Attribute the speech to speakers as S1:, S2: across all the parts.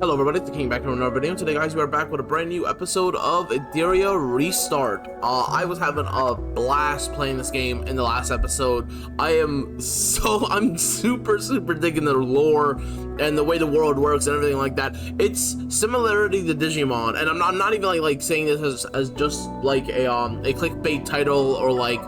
S1: Hello everybody, it's the King back here with another video. Today guys, we are back with a brand new episode of Etheria Restart. I was having a blast playing this game in the last episode. I'm super digging the lore and the way the world works and everything like that. It's similarity to Digimon, and I'm not even like saying this as just like a clickbait title or like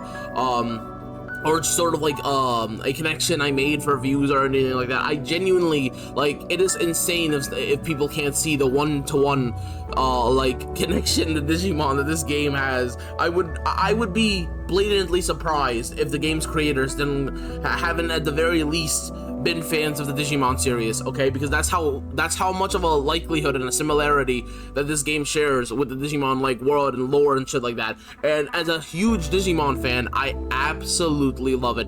S1: or sort of like a connection I made for views or anything like that. I genuinely, like, it is insane if people can't see the one-to-one like connection to Digimon that this game has. I would be blatantly surprised if the game's creators haven't at the very least been fans of the Digimon series, okay? Because that's how much of a likelihood and a similarity that this game shares with the Digimon like world and lore and shit like that. And as a huge Digimon fan, I absolutely love it,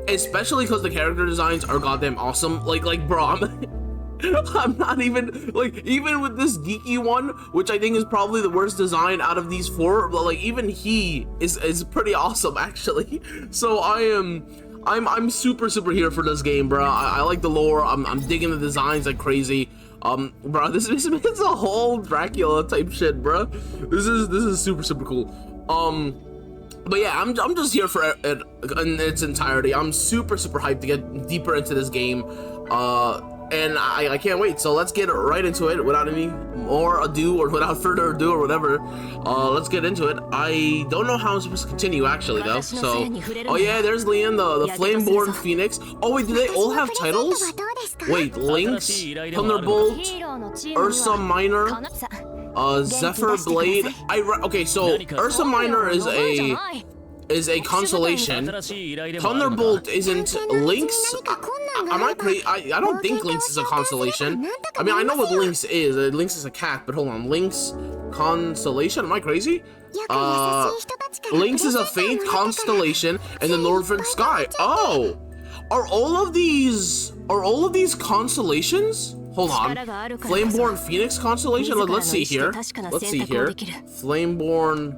S1: especially because the character designs are goddamn awesome. Like bro, I'm not even like, even with this geeky one, which I think is probably the worst design out of these four, but like even he is pretty awesome actually. So I'm super here for this game, bro. I like the lore. I'm digging the designs like crazy. Bro, this is a whole Dracula type shit, bro. This is super cool. But yeah, I'm just here for it in its entirety. I'm super hyped to get deeper into this game. And I can't wait. So let's get right into it without any more ado, or without further ado, or whatever. Let's get into it. I don't know how I'm supposed to continue actually though. So, oh yeah, there's Leon, the Flameborn Phoenix. Oh wait, do they all have titles? Wait, Lynx, Thunderbolt, Ursa Minor, Zephyr Blade. Okay, so Ursa Minor is a constellation. Thunderbolt isn't. Lynx, I don't think Lynx is a constellation. I mean, I know what Lynx is. Lynx is a cat, but hold on. Lynx constellation? Am I crazy? Lynx is a faint constellation in the northern sky. Oh, are all of these constellations? Hold on. Flameborn Phoenix constellation? Let's see here. Flameborn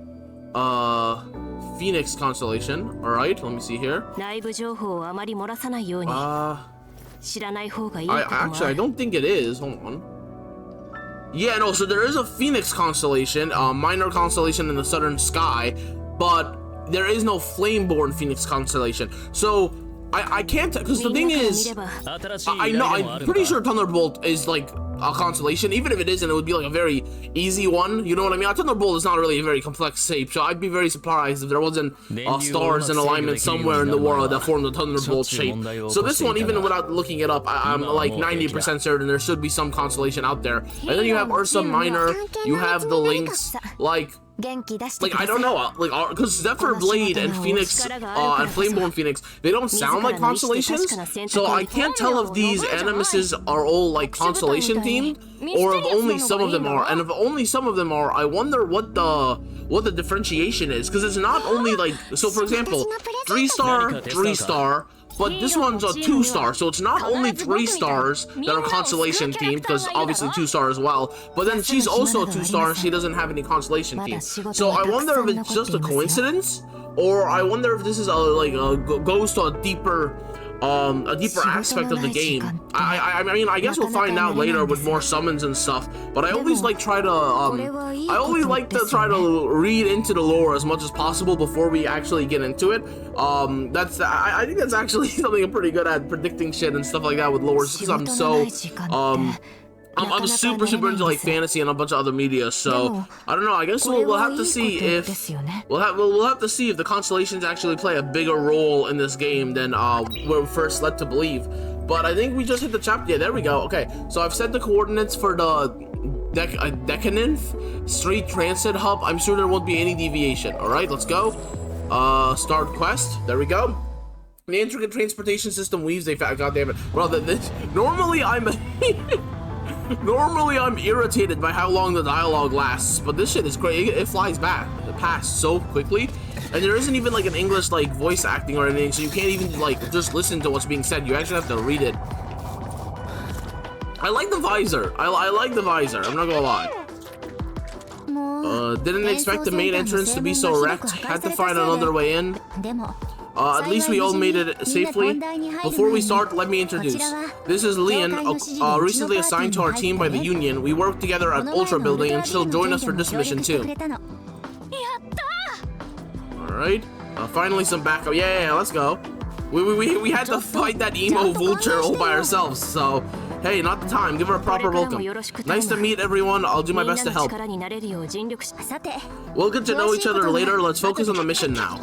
S1: Phoenix constellation. Alright, let me see here. I don't think it is. Hold on. Yeah, no, so there is a Phoenix constellation, minor constellation in the southern sky, but there is no Flameborn Phoenix constellation. So I can't, because the thing is, I'm pretty sure Thunderbolt is like a constellation. Even if it isn't, it would be like a very easy one, you know what I mean? Thunderbolt is not really a very complex shape, so I'd be very surprised if there wasn't stars in alignment somewhere in the world that form the Thunderbolt shape. So this one, even without looking it up, I'm like 90% certain there should be some constellation out there. And then you have Ursa Minor, you have the Lynx, like I don't know, like, because Zephyr Blade and Phoenix, and Flameborn Phoenix, they don't sound like constellations, so I can't tell if these animuses are all like constellation themed, or if only some of them are. And if only some of them are, I wonder what the differentiation is, because it's not only like, so for example, 3-star, but this one's a 2-star, so it's not only 3 stars that are constellation themed, because obviously 2-star as well, but then she's also a 2-star and she doesn't have any constellation themes. So I wonder if it's just a coincidence, or I wonder if this is goes to a deeper aspect of the game. I mean, I guess we'll find out later with more summons and stuff, but I always like to try to read into the lore as much as possible before we actually get into it. I think that's actually something I'm pretty good at, predicting shit and stuff like that with lore, because I'm so I'm super into like fantasy and a bunch of other media, so I don't know. I guess we'll have to see if we'll have to see if the constellations actually play a bigger role in this game than we're first led to believe. But I think we just hit the chapter. Yeah, there we go. Okay, so I've set the coordinates for the Decaninth Street Transit Hub. I'm sure there won't be any deviation. All right, let's go. Start quest. There we go. The intricate transportation system weaves a God damn it. Well, normally I'm irritated by how long the dialogue lasts, but this shit is great. It flies past so quickly, and there isn't even like an English like voice acting or anything, so you can't even like just listen to what's being said. You actually have to read it. I like the visor. I like the visor. I'm not gonna lie. Didn't expect the main entrance to be so wrecked. Had to find another way in. At least we all made it safely. Before we start, let me introduce. This is Leon, recently assigned to our team by the Union. We work together at Ultra Building and she'll join us for this mission too. Alright. Finally some backup. Yeah, let's go. We had to fight that emo vulture all by ourselves, so hey, not the time. Give her a proper welcome. Nice to meet everyone. I'll do my best to help. We'll get to know each other later. Let's focus on the mission now.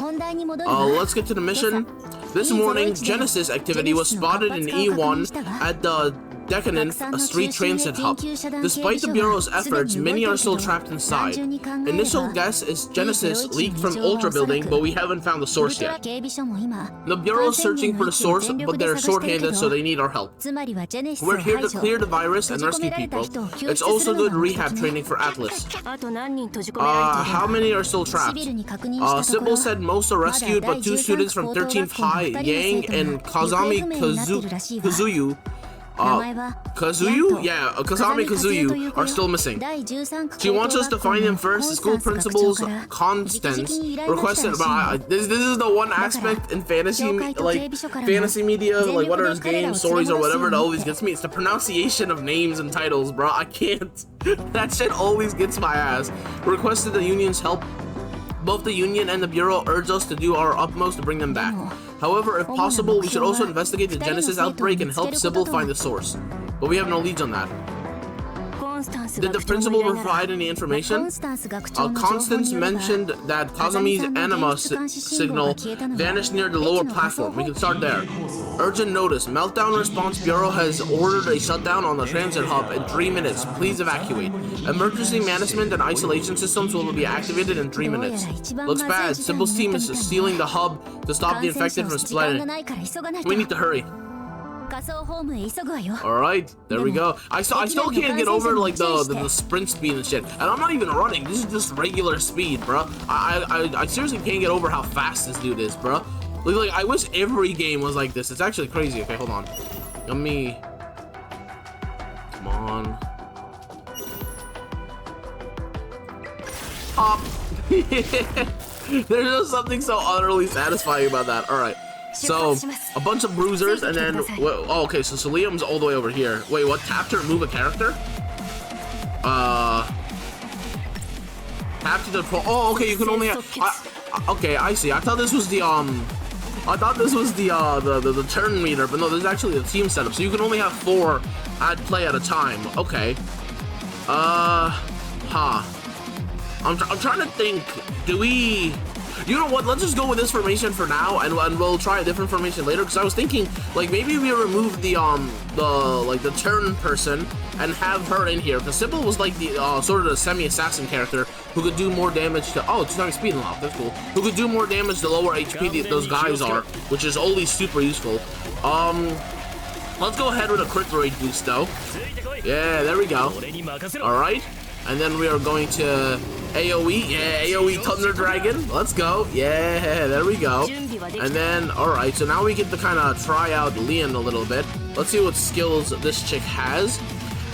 S1: Let's get to the mission. This morning, Genesis activity was spotted in E1 at the Decadent, a street transit hub. Despite the Bureau's efforts, many are still trapped inside. Initial guess is Genesis leaked from Ultra Building, but we haven't found the source yet. The Bureau is searching for the source, but they're short-handed, so they need our help. We're here to clear the virus and rescue people. It's also good rehab training for Atlas. How many are still trapped? Sybil said most are rescued, but 2 students from 13th High, Yang and Kazami Kazuyu, Kazami Kazuyu are still missing. She wants us to find them first. The school principal's Constance requested, but this is the one aspect in fantasy media, like whether it's games, stories, or whatever, that always gets me. It's the pronunciation of names and titles, bro. I can't. That shit always gets my ass. Requested the Union's help. Both the Union and the Bureau urge us to do our utmost to bring them back. However, if possible, we should also investigate the Genesis outbreak and help Sybil find the source. But we have no leads on that. Did the principal provide any information? Constance mentioned that Kazami's anima signal vanished near the lower platform. We can start there. Urgent notice. Meltdown Response Bureau has ordered a shutdown on the transit hub in 3 minutes. Please evacuate. Emergency management and isolation systems will be activated in 3 minutes. Looks bad. Sybil's team is sealing the hub to stop the infected from spreading. We need to hurry. Alright, there we go. I still can't get over like the sprint speed and shit. And I'm not even running. This is just regular speed, bro. I seriously can't get over how fast this dude is, bro. Like I wish every game was like this. It's actually crazy. Okay, hold on. Let me. Come on. Hop. There's just something so utterly satisfying about that. Alright. So, a bunch of bruisers, and then, oh, okay, so Liam's all the way over here. Wait, what? Tap to remove a character? Tap to the oh, okay, you can only have, okay, I see. I thought this was the turn meter, but no, there's actually a team setup, so you can only have 4 at play at a time. Okay. I'm trying to think, do we... You know what, let's just go with this formation for now, and we'll try a different formation later, because I was thinking, like, maybe we remove the turn person and have her in here, because Sybil was like the, sort of the semi-assassin character who could do more damage to, oh, 2 times speed unlock, that's cool, who could do more damage the lower HP those guys are, which is always super useful. Let's go ahead with a crit rate boost, though. Yeah, there we go. Alright, and then we are going to... AoE, yeah, AoE Thunder Dragon. Let's go. Yeah, there we go. And then, alright, so now we get to kind of try out Leon a little bit. Let's see what skills this chick has.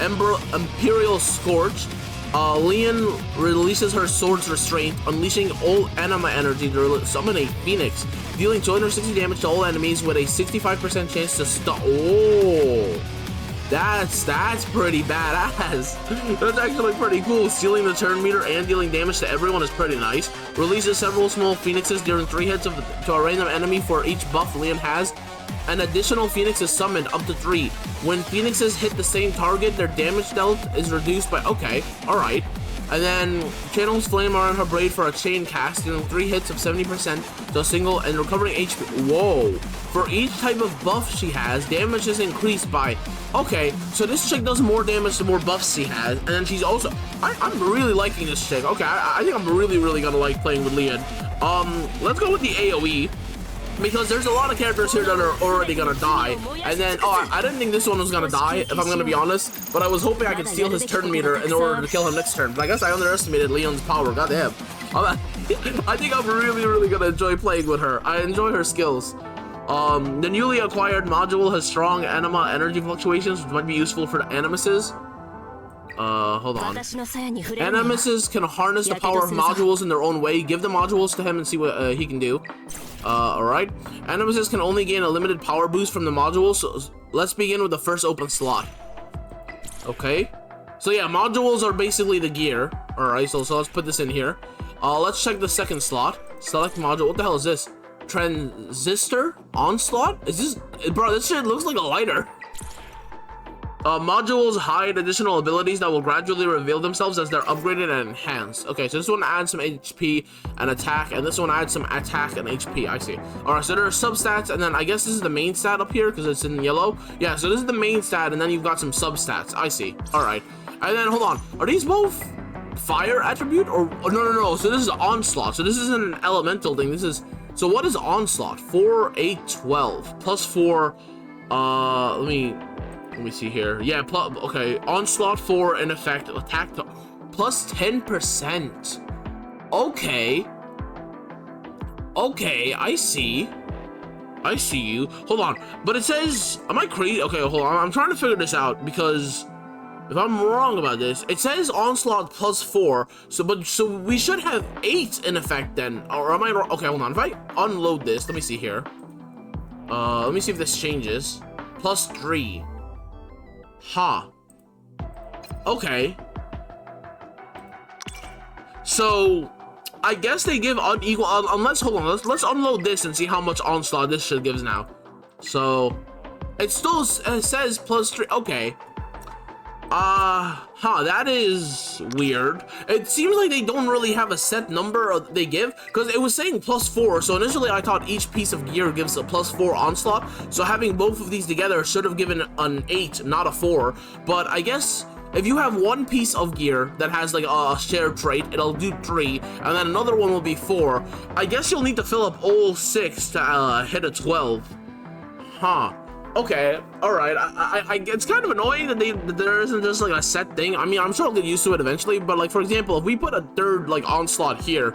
S1: Imperial Scorch. Leon releases her sword's restraint, unleashing all anima energy to summon a phoenix, dealing 260 damage to all enemies with a 65% chance to stop. Oh! That's pretty badass. That's actually pretty cool. Stealing the turn meter and dealing damage to everyone is pretty nice. Releases several small phoenixes during 3 hits to a random enemy for each buff Leon has. An additional phoenix is summoned up to 3. When phoenixes hit the same target, their damage dealt is reduced by... Okay, alright. And then channels flame around her blade for a chain cast, dealing 3 hits of 70% to a single and recovering HP. Whoa. For each type of buff she has, damage is increased by... Okay, so this chick does more damage the more buffs she has, and then she's also... I'm really liking this chick. Okay, I think I'm really gonna like playing with Leon. Let's go with the AoE, because there's a lot of characters here that are already gonna die. And then, oh, I didn't think this one was gonna die, if I'm gonna be honest, but I was hoping I could steal his turn meter in order to kill him next turn. But I guess I underestimated Leon's power, goddamn. I think I'm really gonna enjoy playing with her. I enjoy her skills. The newly acquired module has strong anima energy fluctuations, which might be useful for the animuses. Hold on. Animuses can harness the power of modules in their own way. Give the modules to him and see what he can do. Alright. Nemesis can only gain a limited power boost from the module, so let's begin with the first open slot. Okay. So yeah, modules are basically the gear. Alright, so let's put this in here. Let's check the second slot. Select module. What the hell is this? Transistor onslaught? Is this, bro, this shit looks like a lighter. Modules hide additional abilities that will gradually reveal themselves as they're upgraded and enhanced. Okay, so this one adds some HP and attack, and this one adds some attack and HP. I see. Alright, so there are substats, and then I guess this is the main stat up here because it's in yellow. Yeah, so this is the main stat, and then you've got some substats. I see. Alright. And then, hold on. Are these both fire attribute? Or no. So this is onslaught. So this isn't an elemental thing. This is... So what is onslaught? 4, 8, 12. Plus 4... Let me see here. Yeah, okay. Onslaught 4 in effect. Attack to plus 10%. Okay. Okay, I see. I see you. Hold on. But it says... Am I crazy? Okay, hold on. I'm trying to figure this out because... If I'm wrong about this, it says onslaught plus 4, so we should have 8 in effect then, or am I wrong? Okay, hold on. If I unload this, let me see here. Let me see if this changes. Plus 3. Huh. Okay. So I guess they give unequal. Unless hold on. Let's unload this and see how much onslaught this shit gives now. So it still says plus 3. Okay. That is weird. It seems like they don't really have a set number they give, because it was saying plus 4, so initially I thought each piece of gear gives a plus 4 onslaught, so having both of these together should have given an 8, not a 4, but I guess if you have one piece of gear that has like a shared trait, it'll do 3, and then another one will be 4. I guess you'll need to fill up all 6 to hit a 12. Huh. Okay, alright, it's kind of annoying that there isn't just like a set thing. I mean, I'm sure I'll get used to it eventually, but like, for example, if we put a third like onslaught here,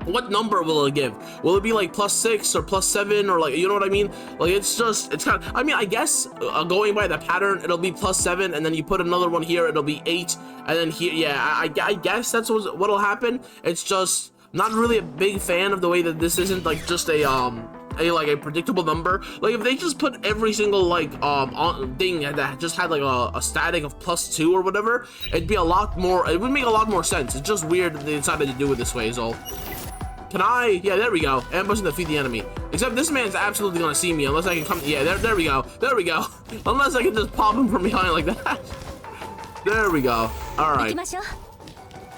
S1: what number will it give? Will it be like plus 6 or plus 7 or like, you know what I mean? Like, it's kind of, I mean, I guess going by the pattern, it'll be plus 7, and then you put another one here, it'll be 8, and then here, yeah, I guess that's what'll happen. It's just not really a big fan of the way that this isn't like just a predictable number. Like, if they just put every single like thing that just had like a static of plus 2 or whatever, it'd be a lot more, it would make a lot more sense. It's just weird that they decided to do it this way is all. Can I? Yeah, there we go. Ambush and defeat the enemy. Except this man's absolutely gonna see me unless I can come. Yeah, there we go. There we go. Unless I can just pop him from behind like that. There we go. All right.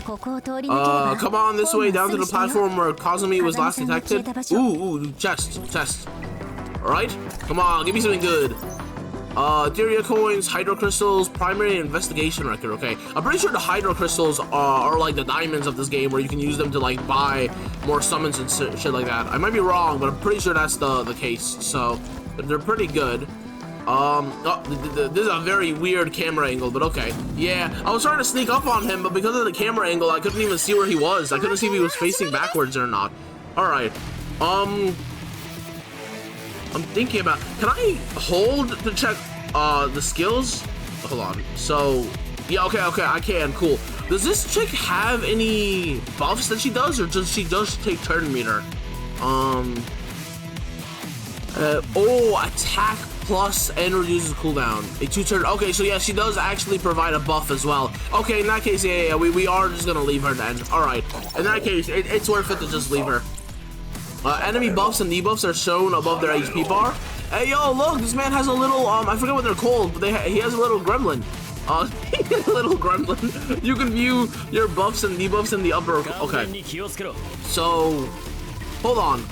S1: Come on this way down to the platform where Kazumi was last detected. Ooh, chest. Alright, come on, give me something good. Etheria coins, hydro crystals, primary investigation record. Okay, I'm pretty sure the hydro crystals are like the diamonds of this game, where you can use them to like buy more summons and shit like that. I might be wrong, but I'm pretty sure that's the case. So they're pretty good. This is a very weird camera angle, but okay. Yeah, I was trying to sneak up on him, but because of the camera angle, I couldn't even see where he was. I couldn't see if he was facing backwards or not. Alright. I'm thinking about... Can I hold to check, the skills? Hold on. So... Yeah, okay, I can. Cool. Does this chick have any buffs that she does, or does she just take turn meter? Attack plus and reduces cooldown. A 2-turn. Okay, so yeah, she does actually provide a buff as well. Okay, in that case, yeah, we are just gonna leave her then. Alright. In that case, it's worth it to just leave her. Enemy buffs and debuffs are shown above their HP bar. Hey, yo, look, this man has a little, I forget what they're called, but he has a little gremlin. A little gremlin. You can view your buffs and debuffs in the upper. Okay. So, hold on.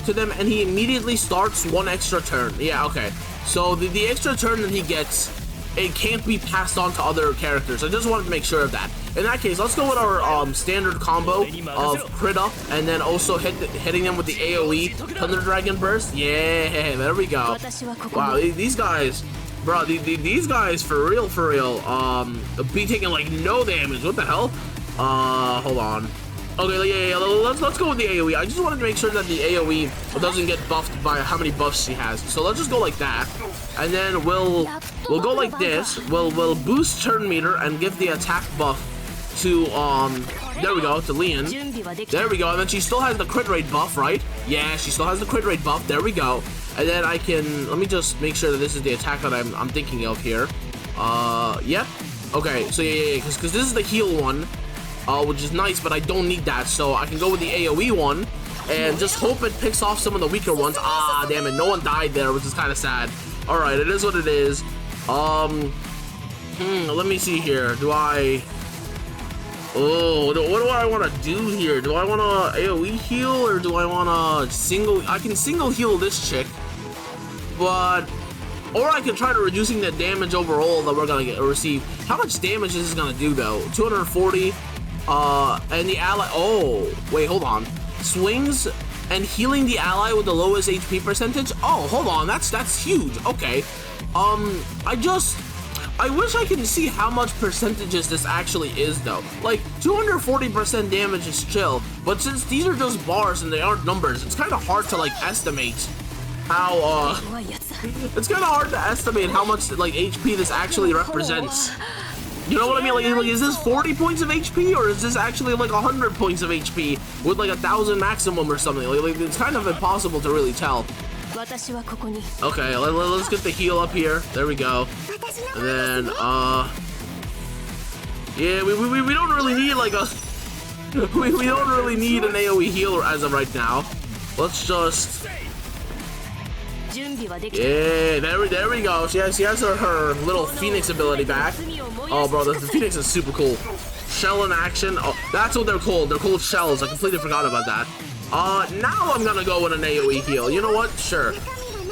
S1: To them, and he immediately starts 1 extra turn. Yeah, okay. So the extra turn that he gets, it can't be passed on to other characters. I just wanted to make sure of that. In that case, let's go with our standard combo of crit up, and then also hitting them with the AoE Thunder Dragon Burst. Yeah, there we go. Wow, these guys, bro, these guys for real, be taking like no damage. What the hell? Hold on. Okay, yeah, let's go with the AoE. I just wanted to make sure that the AoE doesn't get buffed by how many buffs she has. So let's just go like that, and then we'll go like this. We'll boost turn meter and give the attack buff to, there we go, to Leon. There we go, and then she still has the crit rate buff, right? Yeah, she still has the crit rate buff, there we go. And then I can, let me just make sure that this is the attack that I'm thinking of here. Yep. Okay, so yeah, because this is the heal one, which is nice, but I don't need that, so I can go with the AoE one, and just hope it picks off some of the weaker ones. Ah, damn it, no one died there, which is kind of sad. Alright, it is what it is. Let me see here. Do I... Oh, what do I want to do here? Do I want to AoE heal, or do I want to single... I can single heal this chick, but... Or I can try to reducing the damage overall that we're going to receive. How much damage is this going to do, though? 240, and the ally... Oh, wait, hold on. Swings and healing the ally with the lowest HP percentage? Oh, hold on, that's huge. Okay. I wish I can see how much percentages this actually is, though. Like, 240% damage is chill, but since these are just bars and they aren't numbers, it's kind of hard to, like, estimate how, it's kind of hard to estimate how much, like, HP this actually represents. You know what I mean? Like, is this 40 points of HP, or is this actually, like, 100 points of HP with, like, 1,000 maximum or something? Like, it's kind of impossible to really tell. Okay, let's get the heal up here. There we go. And then, yeah, we don't really need, like, a... we don't really need an AoE healer as of right now. Let's just... Yeah, there we go. She has her little Phoenix ability back. Oh, bro, the Phoenix is super cool. Shell in action. Oh, that's what they're called. They're called shells. I completely forgot about that. Now I'm gonna go with an AoE heal. You know what? Sure.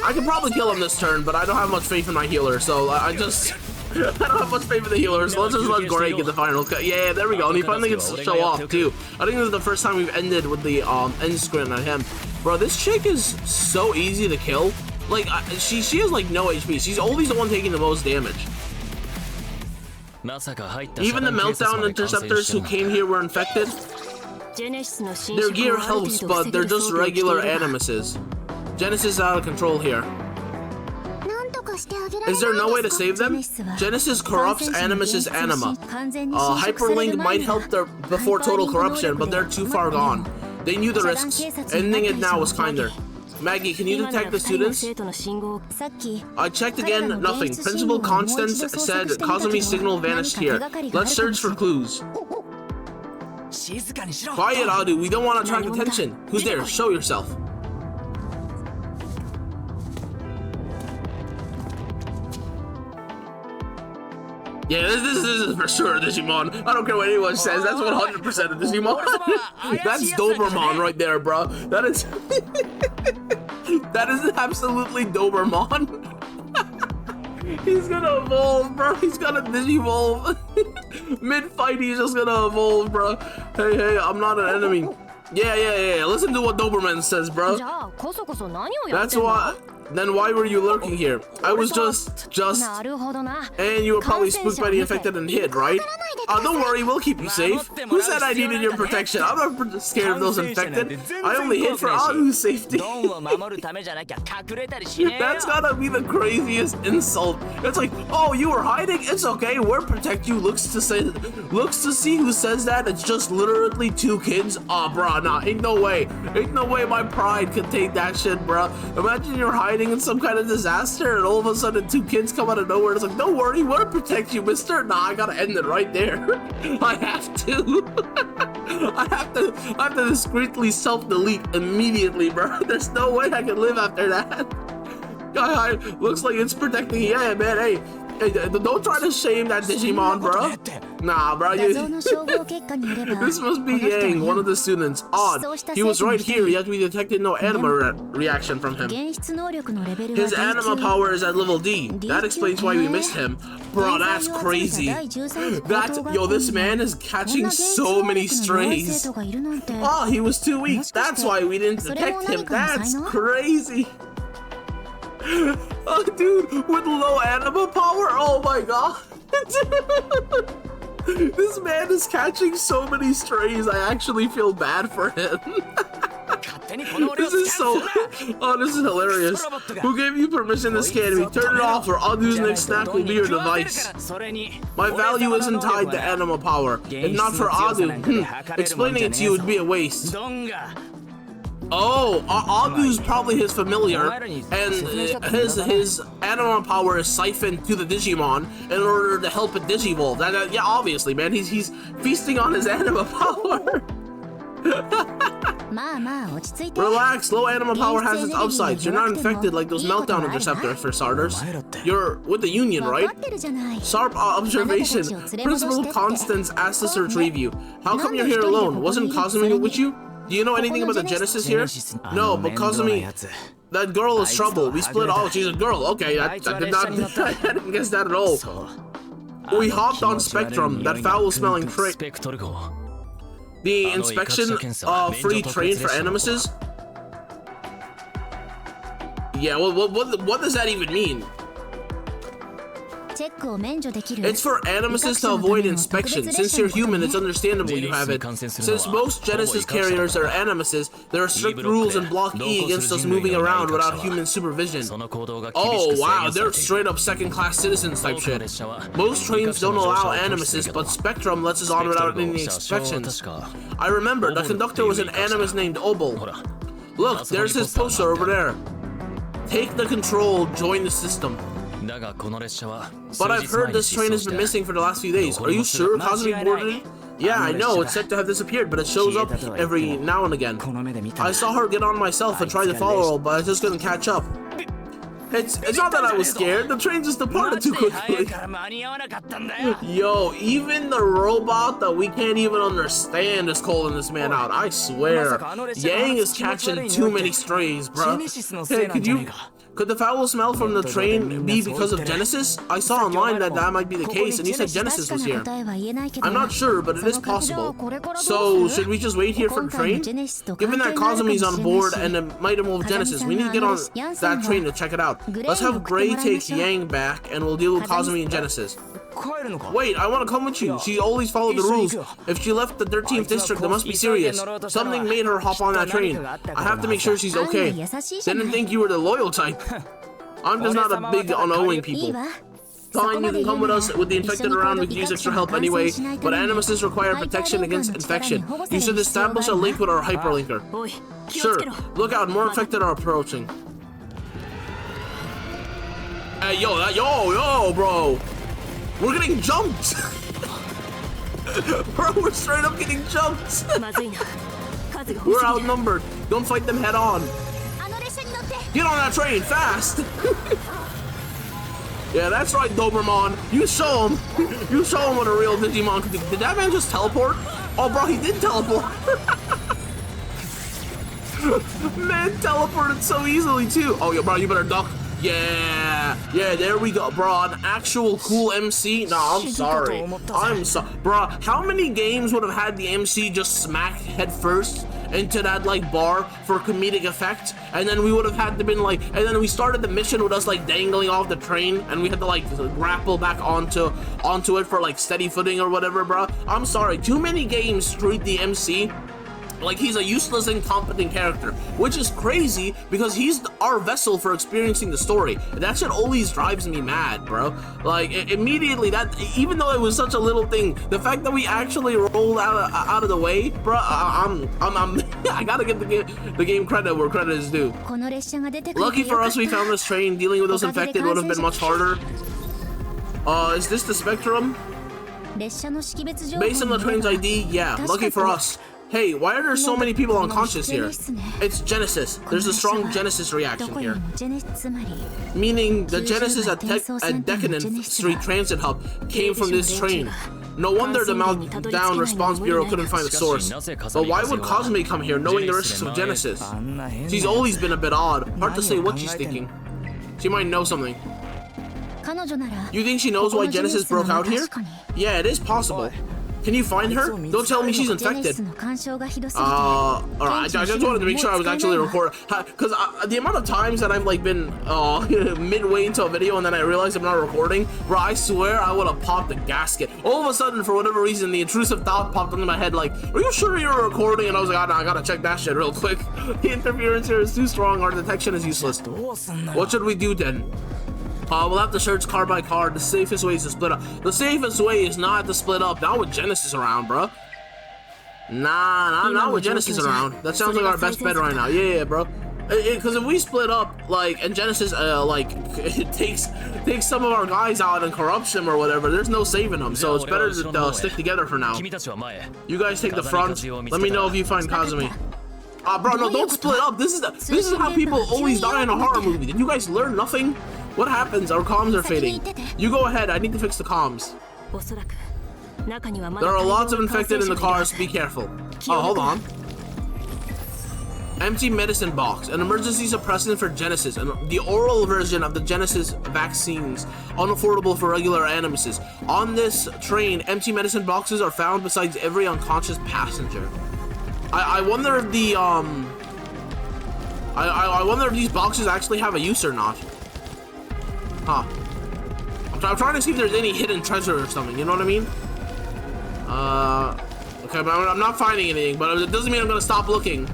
S1: I can probably kill him this turn, but I don't have much faith in my healer, so I don't have much faith in the healer, so let's just let Greg get the final cut. Yeah, there we go, and he finally gets to show off, too. I think this is the first time we've ended with the, end screen on him. Bro, this chick is so easy to kill. Like, she has, like, no HP. She's always the one taking the most damage. Even the Meltdown Interceptors who came here were infected. Their gear helps, but they're just regular Animuses. Genesis is out of control here. Is there no way to save them? Genesis corrupts Animus's anima. Hyperlink might help before total corruption, but they're too far gone. They knew the risks. Ending it now was kinder. Maggie, can you detect the students? I checked again, nothing. Principal Constance said Kazumi's signal vanished here. Let's search for clues. Quiet, Adu, we don't want to attract attention. Who's there? Show yourself. Yeah, this is for sure Digimon. I don't care what anyone says, that's 100% a Digimon. That's Doberman right there, bro. That is... that is absolutely Doberman. He's gonna evolve, bro. He's gonna Digivolve. Mid-fight, he's just gonna evolve, bro. Hey, I'm not an enemy. Yeah. Listen to what Doberman says, bro. That's why... Then why were you lurking here? I was just... And you were probably spooked by the infected and hid, right? Don't worry, we'll keep you safe. Who said I needed your protection? I'm not scared of those infected. I only hid for Anu's safety. That's gotta be the craziest insult. It's like, oh, you were hiding? It's okay, we'll protect you. Looks to see who says that. It's just literally two kids. Aw, bro, nah, ain't no way. Ain't no way my pride could take that shit, bro. Imagine you're hiding in some kind of disaster and all of a sudden two kids come out of nowhere. It's like, don't worry, we'll protect you, mister. Nah, I gotta end it right there. I have to. I have to discreetly self-delete immediately, bro. There's no way I can live after that. Guy, looks like it's protecting. Yeah, man. Hey, don't try to shame that Digimon, bro. Nah, bro. This must be Yang, one of the students. Odd. He was right here, yet we detected no anima reaction from him. His anima power is at level D. That explains why we missed him. Bro, that's crazy. Yo, this man is catching so many strays. Oh, he was too weak. That's why we didn't detect him. That's crazy. Oh, dude, with low anima power? Oh my god. This man is catching so many strays, I actually feel bad for him. This is so... Oh, this is hilarious. Who gave you permission to scan me? Turn it off or Adu's next snack will be your device. My value isn't tied to anima power. If not for Adu, explaining it to you would be a waste. Oh, Adu's probably his familiar, and his anima power is siphoned to the Digimon in order to help it digivolve. Yeah, obviously, man, he's feasting on his anima power. Relax, low anima power has its upsides. You're not infected like those meltdown interceptors for starters. You're with the Union, right? Sharp observation. Principal Constance asked us to retrieve you. How come you're here alone? Wasn't Kazumi with you? Do you know anything about the Genesis here? No, but Kazumi, that girl is trouble. We split off. She's a girl. Okay, I didn't guess that at all. We hopped on Spectrum, that foul-smelling trick. The inspection free train for animuses? Yeah, what does that even mean? It's for animuses to avoid inspection. Since you're human, it's understandable you have it. Since most Genesis carriers are animuses, there are strict rules in Block E against us moving around without human supervision. Oh wow, they're straight up second-class citizens type shit. Most trains don't allow animuses, but Spectrum lets us on without any inspections. I remember, the conductor was an animus named Obol. Look, there's his poster over there. Take the control, join the system. But I've heard this train has been missing for the last few days. Are you sure Kazumi boarded it? Yeah, I know, it's said to have disappeared, but it shows up every now and again. I saw her get on myself and try to follow her, but I just couldn't catch up. It's not that I was scared, the train just departed too quickly. Yo, even the robot that we can't even understand is calling this man out, I swear. Yang is catching too many strays, bro. Hey, could the foul smell from the train be because of Genesis? I saw online that might be the case, and you said Genesis was here. I'm not sure, but it is possible. So, should we just wait here for the train? Given that Kazumi's on board and it might involve Genesis, we need to get on that train to check it out. Let's have Gray take Yang back, and we'll deal with Kazumi and Genesis. Wait, I want to come with you. She always followed the rules. If she left the 13th district, it must be serious. Something made her hop on that train. I have to make sure she's okay. Didn't think you were the loyal type. I'm just not a big on owing people. Fine, you can come with us. With the infected around, we can use extra help anyway, but animuses require protection against infection. You should establish a link with our hyperlinker. Sure. Look out, more infected are approaching. Hey, yo, bro. We're getting jumped! Bro, we're straight up getting jumped! We're outnumbered. Don't fight them head on. Get on that train, fast! Yeah, that's right, Doberman. You show him. You show him what a real Digimon can do. Did that man just teleport? Oh, bro, he did teleport. Man teleported so easily, too. Oh, yo, bro, you better duck. Yeah, there we go, bro. An actual cool MC? Nah, I'm sorry. Bro, how many games would have had the MC just smack head first into that, like, bar for comedic effect? And then we would have had to been, like, and then we started the mission with us, like, dangling off the train, and we had to, like, grapple back onto it for, like, steady footing or whatever, bro. I'm sorry. Too many games treat the MC like he's a useless, incompetent character, which is crazy because he's our vessel for experiencing the story. That shit always drives me mad, bro. Like immediately, that even though it was such a little thing, the fact that we actually rolled out of the way, bro. I gotta give the game credit where credit is due. Lucky for us, we found this train. Dealing with those infected would have been much harder. Is this the Spectrum? Based on the train's ID, yeah. Lucky for us. Hey, why are there so many people unconscious here? It's Genesis. There's a strong Genesis reaction here. Meaning the Genesis at Decadent Street Transit Hub came from this train. No wonder the Meltdown Response Bureau couldn't find the source. But why would Cosme come here knowing the risks of Genesis? She's always been a bit odd. Hard to say what she's thinking. She might know something. You think she knows why Genesis broke out here? Yeah, it is possible. Can you find her? Don't tell me she's infected. Alright, I just wanted to make sure I was actually recording. Because the amount of times that I've like been midway into a video and then I realized I'm not recording, bro, I swear I would have popped the gasket. All of a sudden, for whatever reason, the intrusive thought popped into my head like, are you sure you're recording? And I was like, oh, no, I gotta check that shit real quick. The interference here is too strong. Our detection is useless. What should we do then? We'll have to search car by car. The safest way is to split up. The safest way is not to split up. Not with Genesis around, bro. Nah, not with Genesis around. That sounds like our best bet right now. Yeah, bro. Because if we split up, like, and Genesis, it takes some of our guys out and corrupts them or whatever, there's no saving them. So it's better to stick together for now. You guys take the front. Let me know if you find Kazumi. Bro, no, don't split up. This is how people always die in a horror movie. Did you guys learn nothing? What happens? Our comms are fading. You go ahead. I need to fix the comms. There are lots of infected in the cars. Be careful. Oh, hold on. Empty medicine box. An emergency suppressant for Genesis. And the oral version of the Genesis vaccines. Unaffordable for regular animuses. On this train, empty medicine boxes are found besides every unconscious passenger. I wonder if the I wonder if these boxes actually have a use or not. Huh. I'm trying to see if there's any hidden treasure or something, you know what I mean? Okay, but I'm not finding anything, but it doesn't mean I'm gonna stop looking.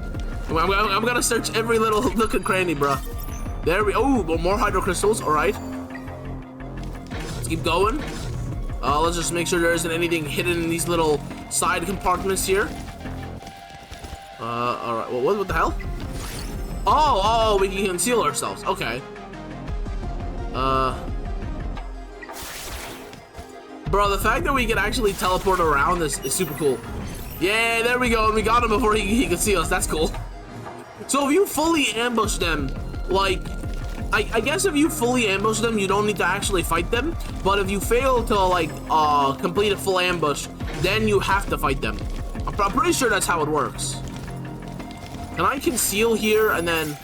S1: I'm gonna search every little nook and cranny, bruh. There we, oh, more hydrocrystals, alright. Let's keep going. Let's just make sure there isn't anything hidden in these little side compartments here. Alright, well, what the hell? Oh, we can conceal ourselves, okay. Bro, the fact that we can actually teleport around is super cool. Yeah, there we go, and we got him before he could see us, that's cool. So if you fully ambush them, like, I guess if you fully ambush them, you don't need to actually fight them, but if you fail to, like, complete a full ambush, then you have to fight them. I'm pretty sure that's how it works. Can I conceal here and then...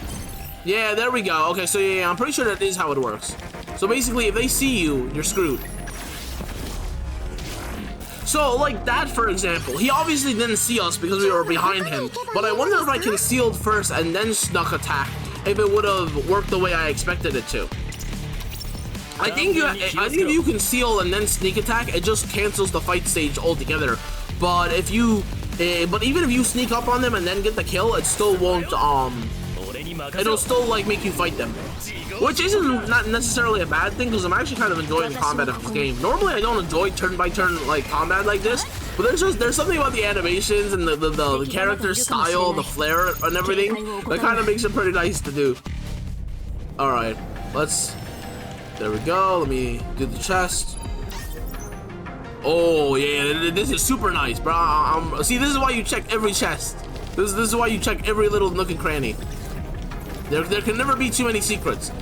S1: Yeah, there we go. Okay, so yeah, I'm pretty sure that is how it works. So basically, if they see you, you're screwed. So, like that, for example, he obviously didn't see us because we were behind him, but I wonder if I concealed first and then snuck attack, if it would have worked the way I expected it to. I think if you conceal and then sneak attack, it just cancels the fight stage altogether. But if you, but even if you sneak up on them and then get the kill, it still won't, it'll still, like, make you fight them. Which isn't not necessarily a bad thing, because I'm actually kind of enjoying the combat of this game. Normally, I don't enjoy turn-by-turn, like, combat like this, but there's something about the animations and the character style, the flair and everything, that kind of makes it pretty nice to do. Alright, there we go, let me do the chest. Oh, yeah, this is super nice, bro. See, this is why you check every chest. This is why you check every little nook and cranny. There can never be too many secrets.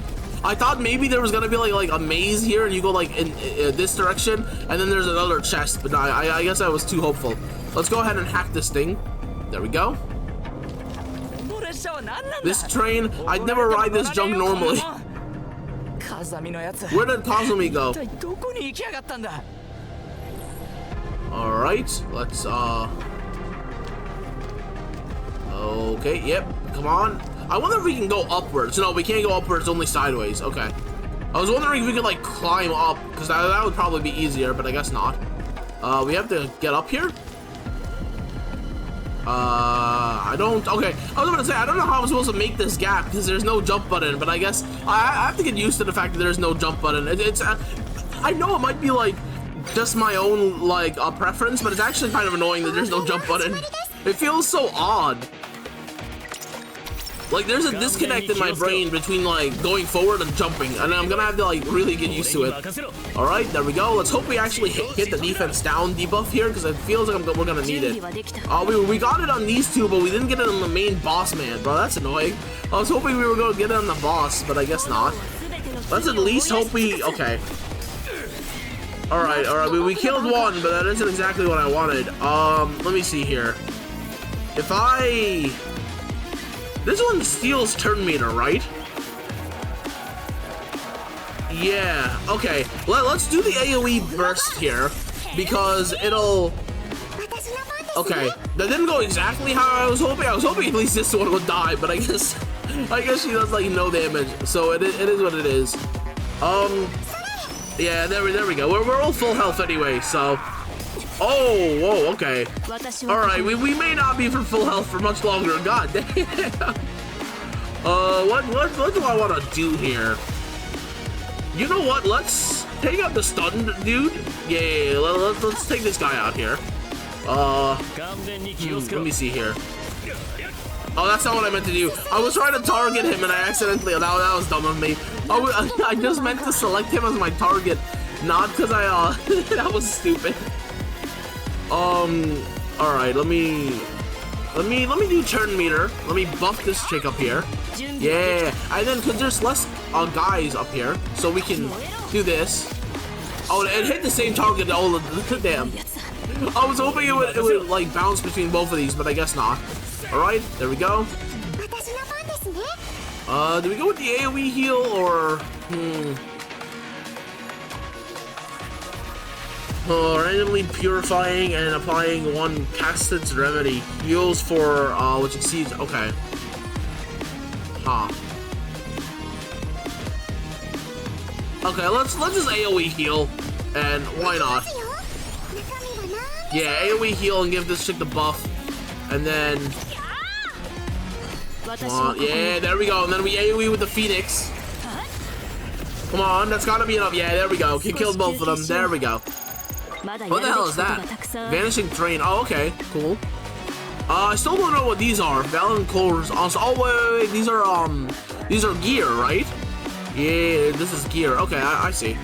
S1: I thought maybe there was gonna be like a maze here and you go like in this direction and then there's another chest, but no, I guess I was too hopeful. Let's go ahead and hack this thing. There we go. This train, I'd never ride this junk normally. Where did Kazumi go? Alright, let's okay, yep, come on. I wonder if we can go upwards. No, we can't go upwards, only sideways. Okay. I was wondering if we could, like, climb up, because that would probably be easier, but I guess not. We have to get up here? I don't... Okay, I was gonna say, I don't know how I'm supposed to make this gap, because there's no jump button, but I guess I have to get used to the fact that there's no jump button. I know it might be, like, just my own, like, preference, but it's actually kind of annoying that there's no jump button. It feels so odd. Like, there's a disconnect in my brain between, like, going forward and jumping, and I'm gonna have to, like, really get used to it. Alright, there we go. Let's hope we actually hit the defense down debuff here, because it feels like we're gonna need it. We got it on these two, but we didn't get it on the main boss man, bro. That's annoying. I was hoping we were gonna get it on the boss, but I guess not. Let's at least hope we... Okay. Alright, we killed one, but that isn't exactly what I wanted. Let me see here. If I... This one steals turn meter, right? Yeah, okay. Let's do the AoE burst here, because it'll Okay, that didn't go exactly how I was hoping. I was hoping at least this one would die, but I guess she does like no damage, so it is what it is. Yeah, there we go. We're all full health anyway, so. Oh, whoa, okay. All right, we may not be for full health for much longer. God damn. What do I want to do here? You know what? Let's take out the stun dude. Yeah, let's take this guy out here. Let me see here. Oh, that's not what I meant to do. I was trying to target him and I accidentally. That was dumb of me. I just meant to select him as my target, not because I. That was stupid. All right. Let me do turn meter. Let me buff this chick up here. Yeah, and then because there's less guys up here, so we can do this. Oh, it hit the same target. Oh, damn. I was hoping it would like bounce between both of these, but I guess not. All right, there we go. Do we go with the AoE heal or randomly purifying and applying one Casted's remedy heals for which exceeds. Okay. Huh. Okay, let's just AoE heal, and why not? Yeah, AoE heal and give this chick the buff, and then come on, yeah, there we go, and then we AoE with the Phoenix. Come on, that's gotta be enough. Yeah, there we go. He killed both of them. There we go. What the hell is that? Vanishing Train. Oh, okay, cool. I still don't know what these are. Valiant Cores. Oh, wait, these are gear, right? Yeah, this is gear. Okay, I see.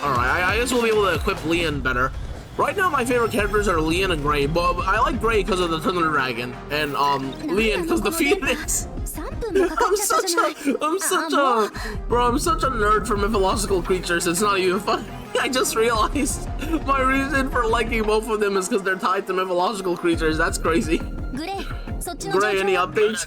S1: All right, I guess we'll be able to equip Leon better. Right now, my favorite characters are Leon and Gray, but I like Gray because of the Thunder Dragon, and Leon because of the Phoenix. I'm such a nerd for mythological creatures. It's not even funny. I just realized my reason for liking both of them is because they're tied to mythological creatures. That's crazy. Gray, any updates?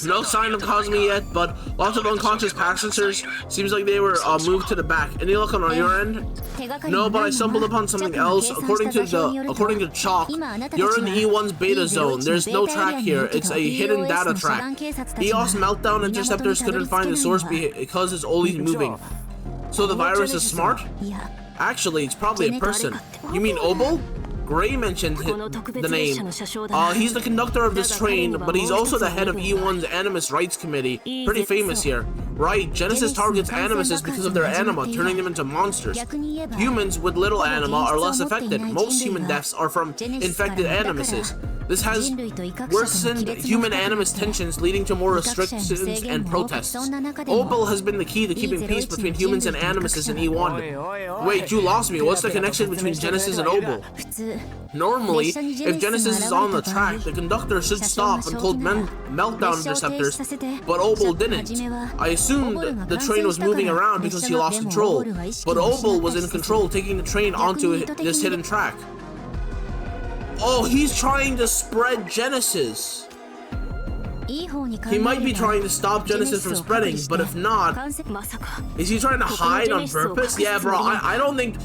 S1: No sign of Cosme yet, but lots of unconscious passengers. Seems like they were moved to the back. Any luck on your end? No, but I stumbled upon something else. According to Chalk, you're in E1's beta zone. There's no track here. It's a hidden data track. EOS Meltdown interceptors couldn't find the source because it's always moving. So the virus is smart? Actually, it's probably a person. You mean Obel? Gray mentioned the name. He's the conductor of this train, but he's also the head of E1's Animus Rights Committee. Pretty famous here. Right, Genesis targets Animuses because of their anima, turning them into monsters. Humans with little anima are less affected. Most human deaths are from infected Animuses. This has worsened human animus tensions, leading to more restrictions and protests. Obel has been the key to keeping peace between humans and animuses in E1. Wait, you lost me. What's the connection between Genesis and Obel? Normally, if Genesis is on the track, the conductor should stop and hold meltdown interceptors, but Obel didn't. I assumed the train was moving around because he lost control, but Obel was in control, taking the train onto this hidden track. Oh, he's trying to spread Genesis. He might be trying to stop Genesis from spreading, but if not, is he trying to hide on purpose? Yeah, bro, I don't think...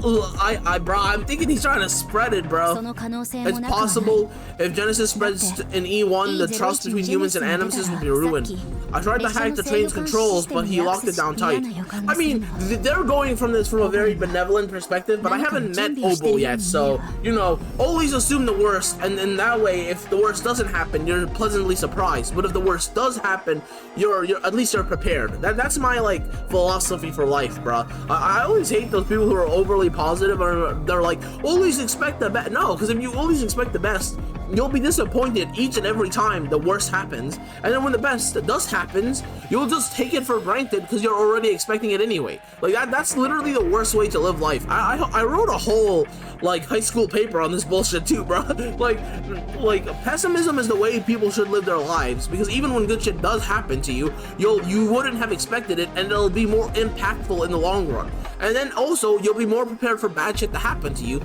S1: bro, I'm thinking he's trying to spread it, bro. It's possible if Genesis spreads in E1, the trust between humans and animuses will be ruined. I tried to hack the train's controls, but he locked it down tight. I mean, they're going from this from a very benevolent perspective, but I haven't met Obel yet, so, you know, always assume the worst, and in that way, if the worst doesn't happen, you're pleasantly surprised. But if the worst does happen, you're at least you're prepared. That's my, like, philosophy for life, bro. I always hate those people who are overly positive, or they're like, always expect the best. No, because if you always expect the best, you'll be disappointed each and every time the worst happens, and then when the best does happens, you'll just take it for granted because you're already expecting it anyway. Like that's literally the worst way to live life. I wrote a whole like high school paper on this bullshit too, bro. like pessimism is the way people should live their lives, because even when good shit does happen to you, you wouldn't have expected it, and it'll be more impactful in the long run. And then also you'll be more prepared for bad shit to happen to you.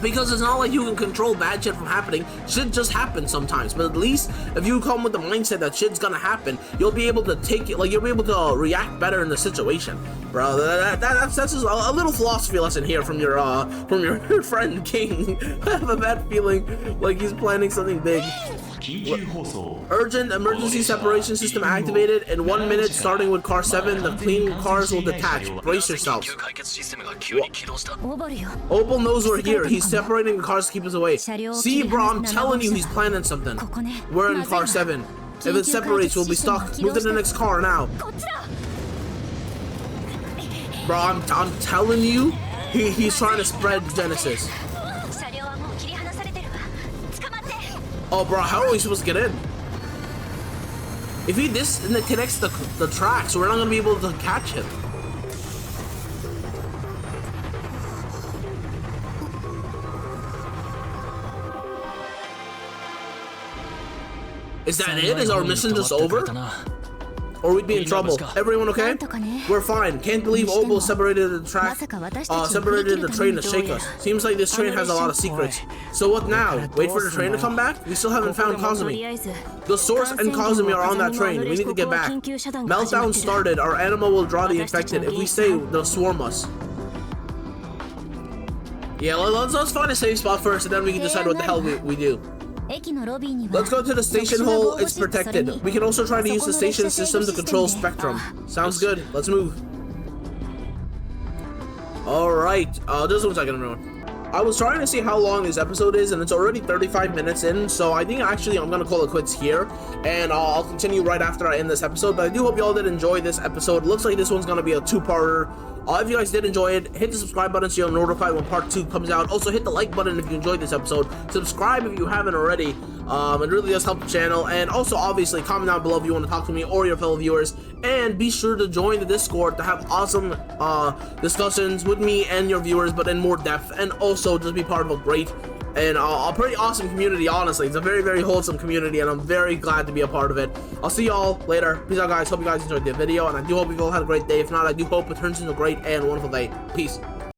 S1: Because it's not like you can control bad shit from happening. Shit just happens sometimes. But at least if you come with the mindset that shit's gonna happen, you'll be able to take it, like you'll be able to react better in the situation. Bro, that's just a little philosophy lesson here from your friend King. I have a bad feeling like he's planning something big. Urgent emergency separation system activated. In 1 minute, starting with car 7, the clean cars will detach. Brace yourselves. Opal knows we're here. He's separating the cars to keep us away. See, bro, I'm telling you, he's planning something. We're in car 7. If it separates, we'll be stuck. Move to the next car now. Bro, I'm telling you, he's trying to spread Genesis. Oh, bro, how are we supposed to get in? If he disconnects the tracks, we're not gonna be able to catch him. Is that it? Is our mission just over? Or we'd be in trouble. Everyone okay? We're fine. Can't believe Opal separated the train to shake us. Seems like this train has a lot of secrets. So what now? Wait for the train to come back? We still haven't found Kazumi. The Source and Kazumi are on that train. We need to get back. Meltdown started. Our animal will draw the infected. If we stay, they'll swarm us. Yeah, let's find a safe spot first, and then we can decide what the hell we do. Let's go to the station hall. It's protected. We can also try to use the station system to control Spectrum. Sounds good. Let's move. Alright. Just 1 second, everyone. I was trying to see how long this episode is, and it's already 35 minutes in, so I think actually I'm gonna call it quits here, and I'll continue right after I end this episode. But I do hope y'all did enjoy this episode. Looks like this one's gonna be a 2-parter. If you guys did enjoy it, hit the subscribe button so you'll notify when part 2 comes out. Also, hit the like button if you enjoyed this episode. Subscribe if you haven't already. It really does help the channel. And also, obviously, comment down below if you want to talk to me or your fellow viewers. And be sure to join the Discord to have awesome discussions with me and your viewers, but in more depth. And also, just be part of a great and a pretty awesome community, honestly. It's a very, very wholesome community, and I'm very glad to be a part of it. I'll see y'all later. Peace out, guys. Hope you guys enjoyed the video, and I do hope you all had a great day. If not, I do hope it turns into a great and wonderful day. Peace.